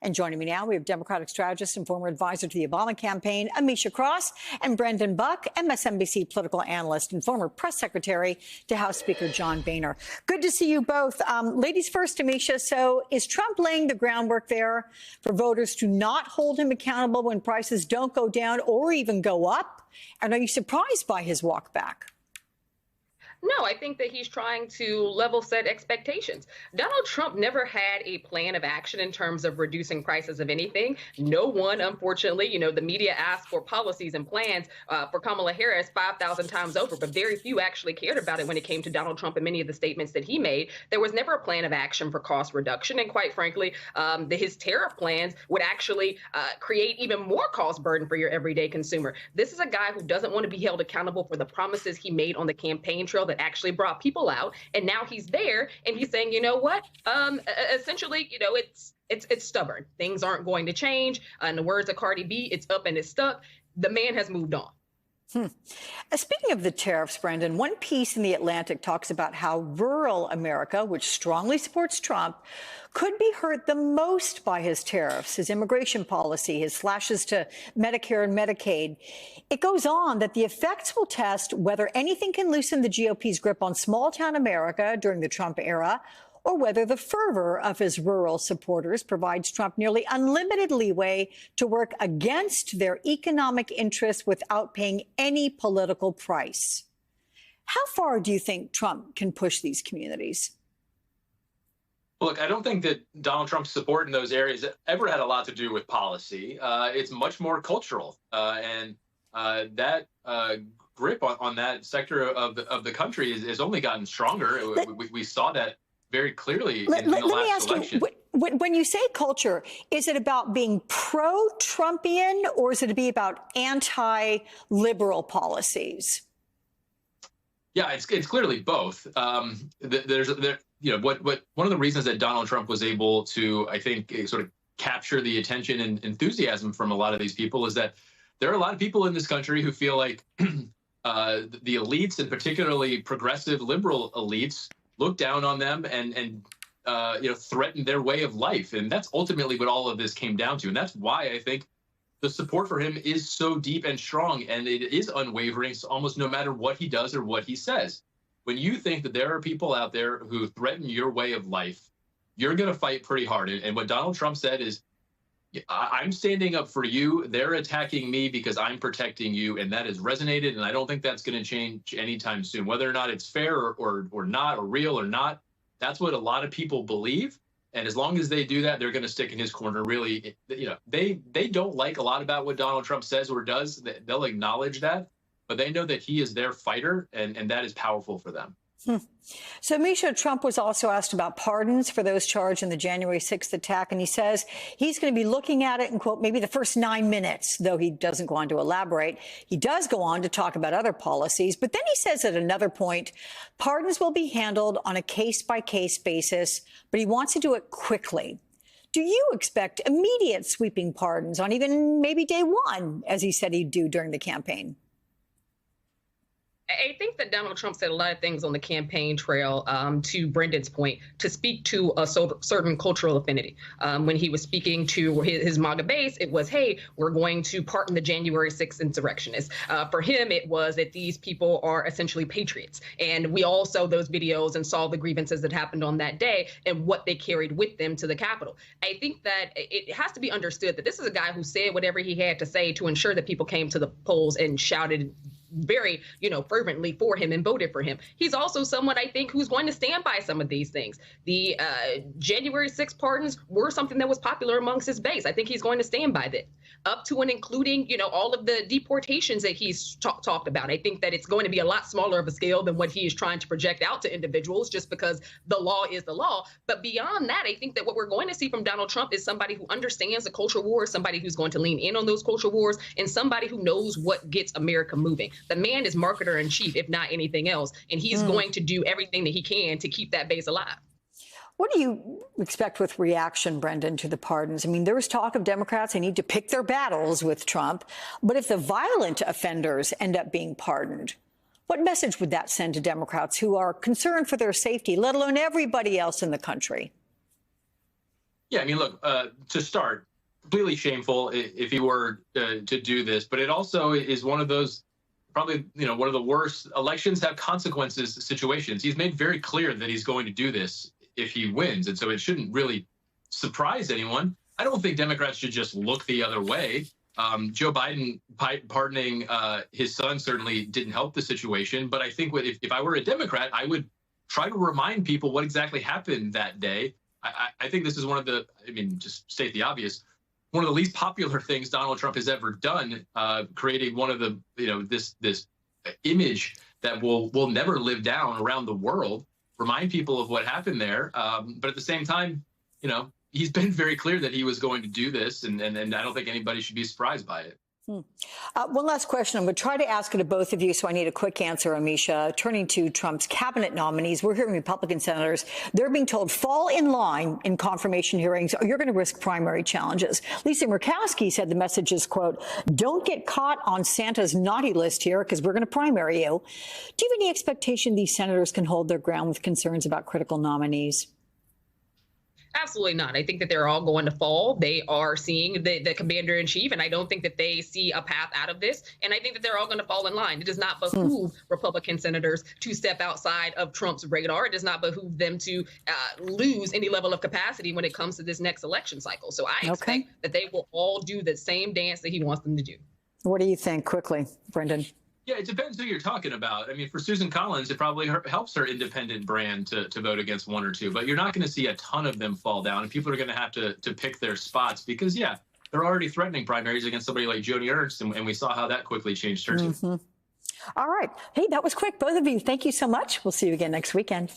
And joining me now, we have Democratic strategist and former advisor to the Obama campaign, Amisha Cross, and Brendan Buck, MSNBC political analyst and former press secretary to House Speaker John Boehner. Good to see you both. Ladies first, Amisha. So is Trump laying the groundwork there for voters to not hold him accountable when prices don't go down or even go up? And are you surprised by his walk back? No, I think that he's trying to level set expectations. Donald Trump never had a plan of action in terms of reducing prices of anything. No one, unfortunately, the media asked for policies and plans for Kamala Harris 5,000 times over, but very few actually cared about it when it came to Donald Trump and many of the statements that he made. There was never a plan of action for cost reduction. And quite frankly, his tariff plans would actually create even more cost burden for your everyday consumer. This is a guy who doesn't want to be held accountable for the promises he made on the campaign trail that actually brought people out, and now he's there and he's saying, you know what, essentially, it's stubborn. Things aren't going to change. In the words of Cardi B, it's up and it's stuck. The man has moved on. Speaking of the tariffs, Brendan, one piece in The Atlantic talks about how rural America, which strongly supports Trump, could be hurt the most by his tariffs, his immigration policy, his slashes to Medicare and Medicaid. It goes on that the effects will test whether anything can loosen the GOP's grip on small-town America during the Trump era, or whether the fervor of his rural supporters provides Trump nearly unlimited leeway to work against their economic interests without paying any political price. How far do you think Trump can push these communities? Look, I don't think that Donald Trump's support in those areas ever had a lot to do with policy. It's much more cultural, and that grip on that sector of the country has only gotten stronger. We saw that very clearly in the last election. When you say culture, is it about being pro-Trumpian or is it about anti-liberal policies? Yeah, it's clearly both. One of the reasons that Donald Trump was able to, I think, sort of capture the attention and enthusiasm from a lot of these people is that there are a lot of people in this country who feel like the elites, and particularly progressive liberal elites, look down on them and threaten their way of life. And that's ultimately what all of this came down to. And that's why I think the support for him is so deep and strong, and it is unwavering, so almost no matter what he does or what he says. When you think that there are people out there who threaten your way of life, you're going to fight pretty hard. And what Donald Trump said is, I'm standing up for you. They're attacking me because I'm protecting you. And that has resonated. And I don't think that's going to change anytime soon, whether or not it's fair or not, or real or not. That's what a lot of people believe. And as long as they do that, they're going to stick in his corner. Really, they don't like a lot about what Donald Trump says or does. They'll acknowledge that, but they know that he is their fighter, and that is powerful for them. So, Misha, Trump was also asked about pardons for those charged in the January 6th attack, and he says he's going to be looking at it in, quote, maybe the first 9 minutes, though he doesn't go on to elaborate. He does go on to talk about other policies, but then he says at another point, pardons will be handled on a case-by-case basis, but he wants to do it quickly. Do you expect immediate sweeping pardons on even maybe day one, as he said he'd do during the campaign? I think that Donald Trump said a lot of things on the campaign trail, to Brendan's point, to speak to a certain cultural affinity. When he was speaking to his MAGA base, it was, hey, we're going to pardon the January 6th insurrectionists. For him, it was that these people are essentially patriots. And we all saw those videos and saw the grievances that happened on that day and what they carried with them to the Capitol. I think that it has to be understood that this is a guy who said whatever he had to say to ensure that people came to the polls and shouted very, fervently for him and voted for him. He's also someone, I think, who's going to stand by some of these things. The January 6th pardons were something that was popular amongst his base. I think he's going to stand by that, up to and including, all of the deportations that he's talked about. I think that it's going to be a lot smaller of a scale than what he is trying to project out to individuals, just because the law is the law. But beyond that, I think that what we're going to see from Donald Trump is somebody who understands the culture wars, somebody who's going to lean in on those culture wars, and somebody who knows what gets America moving. The man is marketer in chief, if not anything else, and he's going to do everything that he can to keep that base alive. What do you expect with reaction, Brendan, to the pardons? I mean, there was talk of Democrats, they need to pick their battles with Trump. But if the violent offenders end up being pardoned, what message would that send to Democrats who are concerned for their safety, let alone everybody else in the country? Yeah, I mean, look, to start, completely shameful if he were to do this, but it also is one of those probably, one of the worst elections have consequences situations. He's made very clear that he's going to do this if he wins. And so it shouldn't really surprise anyone. I don't think Democrats should just look the other way. Joe Biden pardoning his son certainly didn't help the situation. But I think if I were a Democrat, I would try to remind people what exactly happened that day. I think this is one of the, just state the obvious, one of the least popular things Donald Trump has ever done, creating one of the, this image that will never live down around the world, remind people of what happened there. But at the same time, he's been very clear that he was going to do this, and I don't think anybody should be surprised by it. One last question. I'm going to try to ask it of both of you, so I need a quick answer, Amisha. Turning to Trump's cabinet nominees, we're hearing Republican senators, they're being told, fall in line in confirmation hearings, or you're going to risk primary challenges. Lisa Murkowski said the message is, quote, don't get caught on Santa's naughty list here, because we're going to primary you. Do you have any expectation these senators can hold their ground with concerns about critical nominees? Absolutely not. I think that they're all going to fall. They are seeing the commander in chief, and I don't think that they see a path out of this. And I think that they're all going to fall in line. It does not behoove Republican senators to step outside of Trump's radar. It does not behoove them to lose any level of capacity when it comes to this next election cycle. So I expect that they will all do the same dance that he wants them to do. What do you think, quickly, Brendan? Yeah, it depends who you're talking about. I mean, for Susan Collins, it probably helps her independent brand to vote against one or two, but you're not going to see a ton of them fall down, and people are going to have to pick their spots because, yeah, they're already threatening primaries against somebody like Joni Ernst, and we saw how that quickly changed her too. All right. Hey, that was quick. Both of you, thank you so much. We'll see you again next weekend.